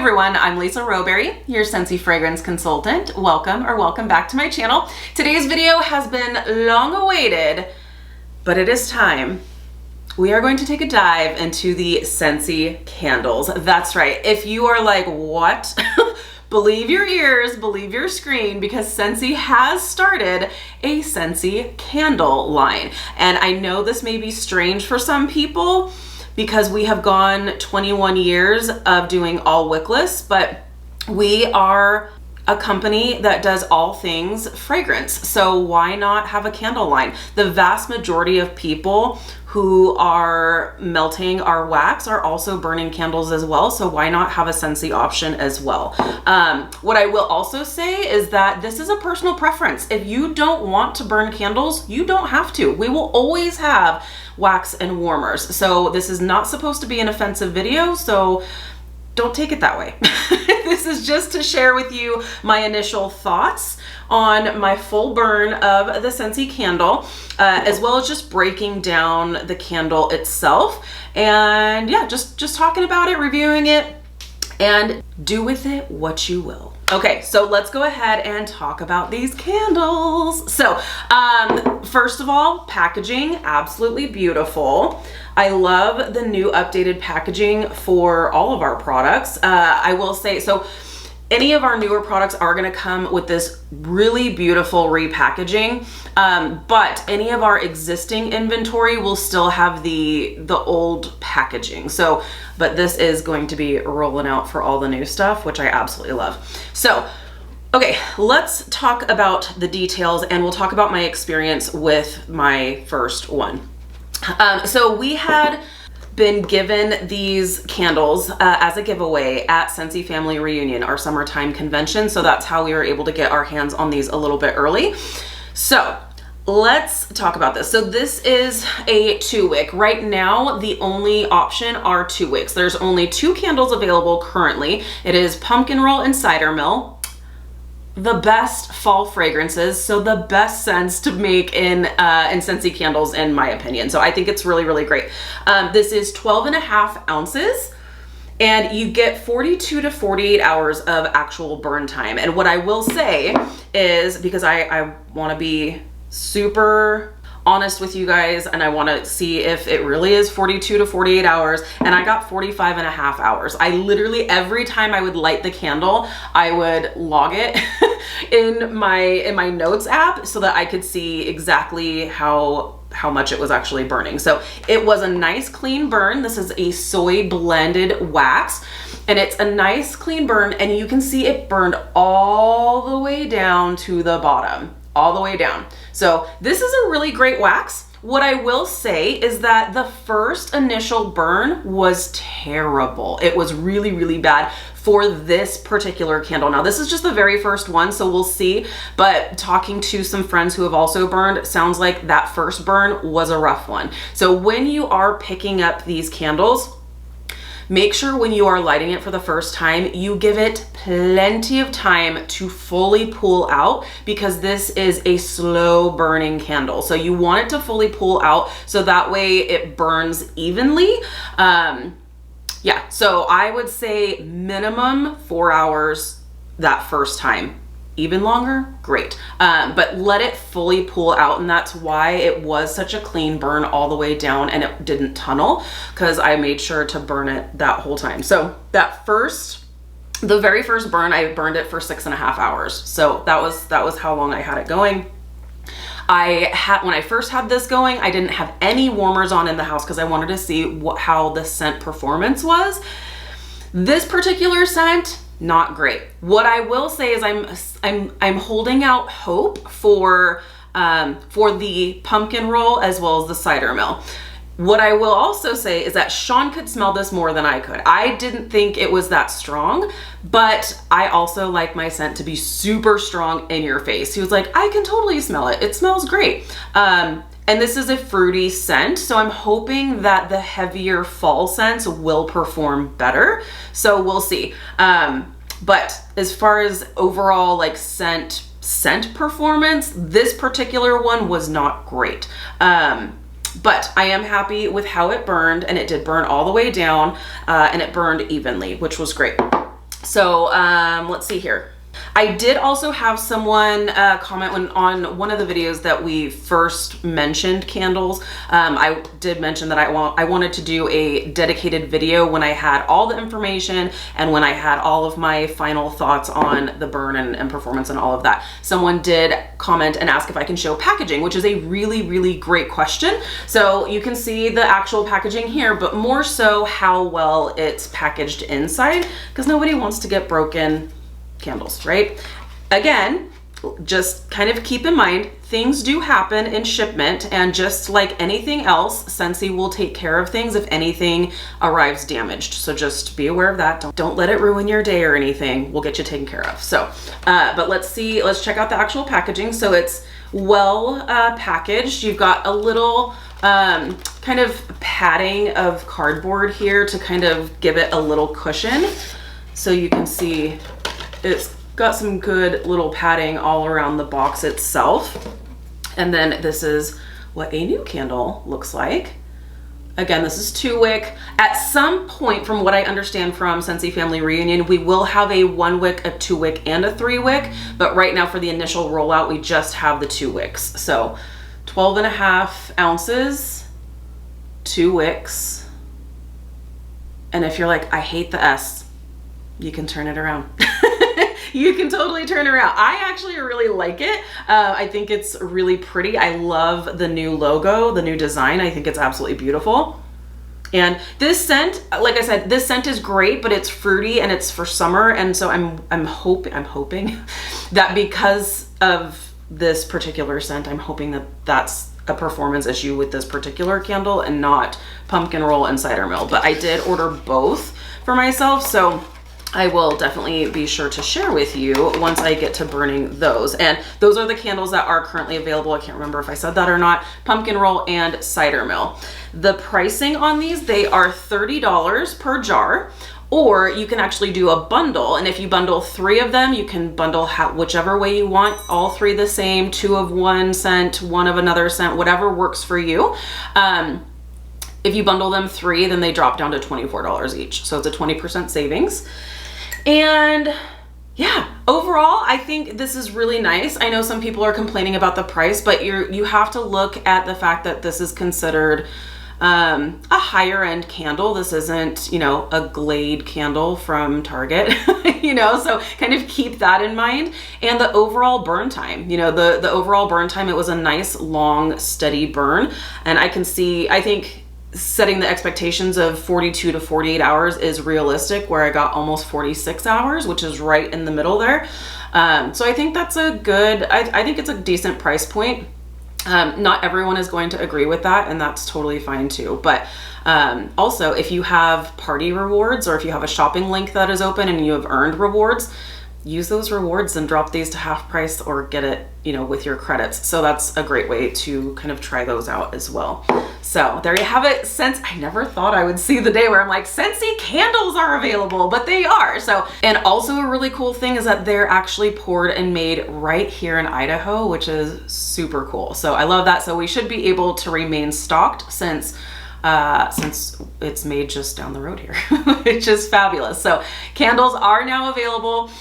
everyone, I'm Lisa Rowberry, your Scentsy fragrance consultant. Welcome back to my channel. Today's video has been long awaited, but it is time. We are going to take a dive into the Scentsy Candles. That's right. If you are like, what? Believe your ears, believe your screen, because Scentsy has started a Scentsy candle line. And I know this may be strange for some people because we have gone 21 years of doing all wickless, but we are a company that does all things fragrance. So why not have a candle line? The vast majority of people who are melting our wax are also burning candles as well. So why not have a Scentsy option as well? What I will also say is that this is a personal preference. If you don't want to burn candles, you don't have to. We will always have wax and warmers. So this is not supposed to be an offensive video, so don't take it that way. This is just to share with you my initial thoughts on my full burn of the Scentsy candle, as well as just breaking down the candle itself. And yeah, just talking about it, reviewing it, and do with it what you will. Okay, so let's go ahead and talk about these candles. So, first of all, packaging, absolutely beautiful. I love the new updated packaging for all of our products. I will say, so any of our newer products are gonna come with this really beautiful repackaging, but any of our existing inventory will still have the old packaging. So, but this is going to be rolling out for all the new stuff, which I absolutely love. So, okay, let's talk about the details and we'll talk about my experience with my first one. So we had been given these candles as a giveaway at Scentsy Family Reunion, our summertime convention. So that's how we were able to get our hands on these a little bit early. So let's talk about this. So this is a 2-wick. Right now, the only option are 2 wicks. There's only 2 candles available currently. It is Pumpkin Roll and Cider Mill. The best fall fragrances, so the best scents to make in Scentsy candles, in my opinion. So I think it's really, really great. This is 12.5 ounces, and you get 42 to 48 hours of actual burn time. And what I will say is, because I want to be super honest with you guys and I want to see if it really is 42 to 48 hours, and I got 45.5 hours. I literally, every time I would light the candle, I would log it in my notes app so that I could see exactly how much it was actually burning. So it was a nice clean burn. This is a soy blended wax, and it's a nice clean burn, and you can see it burned all the way down to the bottom, all the way down. So this is a really great wax. What I will say is that the first initial burn was terrible. It was really, really bad for this particular candle. Now, this is just the very first one, so we'll see. But talking to some friends who have also burned, sounds like that first burn was a rough one. So when you are picking up these candles, make sure when you are lighting it for the first time, you give it plenty of time to fully pull out, because this is a slow burning candle. So you want it to fully pull out so that way it burns evenly. Yeah, so I would say minimum 4 hours that first time. Even longer, great. But let it fully pull out, and that's why it was such a clean burn all the way down and it didn't tunnel, because I made sure to burn it that whole time. So the very first burn, I burned it for 6.5 hours. So that was how long I had it going. When I first had this going, I didn't have any warmers on in the house because I wanted to see how the scent performance was. This particular scent, not great. What I will say is I'm holding out hope for the pumpkin roll as well as the cider mill. What I will also say is that Sean could smell this more than I could. I didn't think it was that strong, but I also like my scent to be super strong in your face. He was like, I can totally smell it. It smells great. And this is a fruity scent, so I'm hoping that the heavier fall scents will perform better. So we'll see. But as far as overall like scent performance, this particular one was not great. But I am happy with how it burned, and it did burn all the way down, and it burned evenly, which was great. So let's see here. I did also have someone comment on one of the videos that we first mentioned candles. I did mention that I wanted to do a dedicated video when I had all the information and when I had all of my final thoughts on the burn and performance and all of that. Someone did comment and ask if I can show packaging, which is a really, really great question. So you can see the actual packaging here, but more so how well it's packaged inside, because nobody wants to get broken candles, right? Again, just kind of keep in mind, things do happen in shipment, and just like anything else, Scentsy will take care of things if anything arrives damaged. So just be aware of that. Don't let it ruin your day or anything. We'll get you taken care of. So, but let's check out the actual packaging. So it's well packaged. You've got a little kind of padding of cardboard here to kind of give it a little cushion. So you can see it's got some good little padding all around the box itself. And then this is what a new candle looks like. Again, this is 2-wick. At some point, from what I understand from Scentsy Family Reunion, we will have a 1-wick, a 2-wick, and a 3-wick. But right now for the initial rollout, we just have the 2 wicks. So 12.5 ounces, 2 wicks. And if you're like, I hate the S, you can turn it around. You can totally turn around. I actually really like it. I think it's really pretty. I love the new logo, the new design. I think it's absolutely beautiful. And this scent, like I said, this scent is great, but it's fruity and it's for summer. And so I'm hoping that because of this particular scent, I'm hoping that that's a performance issue with this particular candle and not pumpkin roll and cider mill. But I did order both for myself, so I will definitely be sure to share with you once I get to burning those. And those are the candles that are currently available. I can't remember if I said that or not. Pumpkin roll and cider mill. The pricing on these, they are $30 per jar, or you can actually do a bundle. And if you bundle 3 of them, you can bundle whichever way you want, all 3 the same, 2 of one scent, 1 of another scent, whatever works for you. If you bundle them 3, then they drop down to $24 each. So it's a 20% savings. And yeah, overall, I think this is really nice. I know some people are complaining about the price, but you have to look at the fact that this is considered a higher end candle. This isn't, you know, a Glade candle from Target, you know, so kind of keep that in mind. And the overall burn time, you know, the overall burn time, it was a nice, long, steady burn. And I think setting the expectations of 42 to 48 hours is realistic, where I got almost 46 hours, which is right in the middle there. So I think that's a good, I think it's a decent price point. Not everyone is going to agree with that, and that's totally fine too. But also, if you have party rewards, or if you have a shopping link that is open and you have earned rewards, use those rewards and drop these to half price, or get it, you know, with your credits. So that's a great way to kind of try those out as well. So there you have it. I never thought I would see the day where I'm like, Scentsy candles are available, but they are. So, and also a really cool thing is that they're actually poured and made right here in Idaho, which is super cool. So I love that. So we should be able to remain stocked since it's made just down the road here, which is fabulous. So candles are now available.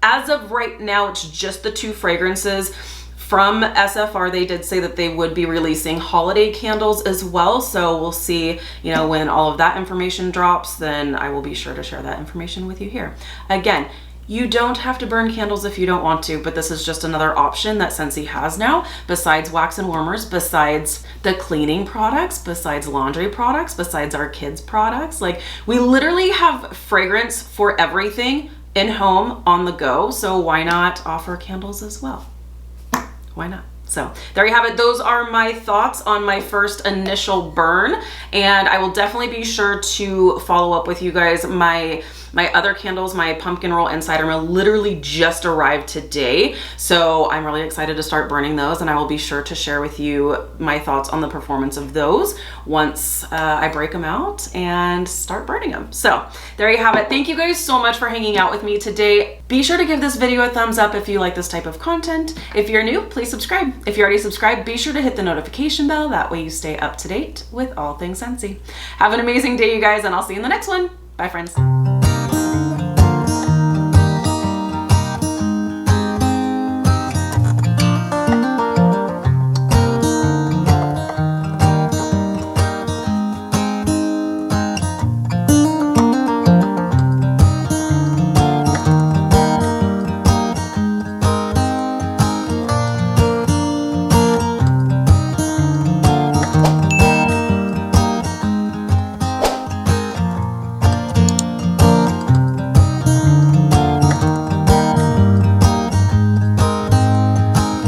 As of right now, it's just the 2 fragrances. From SFR, they did say that they would be releasing holiday candles as well. So we'll see, you know, when all of that information drops, then I will be sure to share that information with you here. Again, you don't have to burn candles if you don't want to, but this is just another option that Scentsy has now, besides wax and warmers, besides the cleaning products, besides laundry products, besides our kids' products. Like, we literally have fragrance for everything in home, on the go. So why not offer candles as well? Why not? So there you have it. Those are my thoughts on my first initial burn, and I will definitely be sure to follow up with you guys. My other candles, my pumpkin roll and cider mill, literally just arrived today. So I'm really excited to start burning those, and I will be sure to share with you my thoughts on the performance of those once I break them out and start burning them. So there you have it. Thank you guys so much for hanging out with me today. Be sure to give this video a thumbs up if you like this type of content. If you're new, please subscribe. If you're already subscribed, be sure to hit the notification bell. That way you stay up to date with all things Scentsy. Have an amazing day, you guys, and I'll see you in the next one. Bye, friends.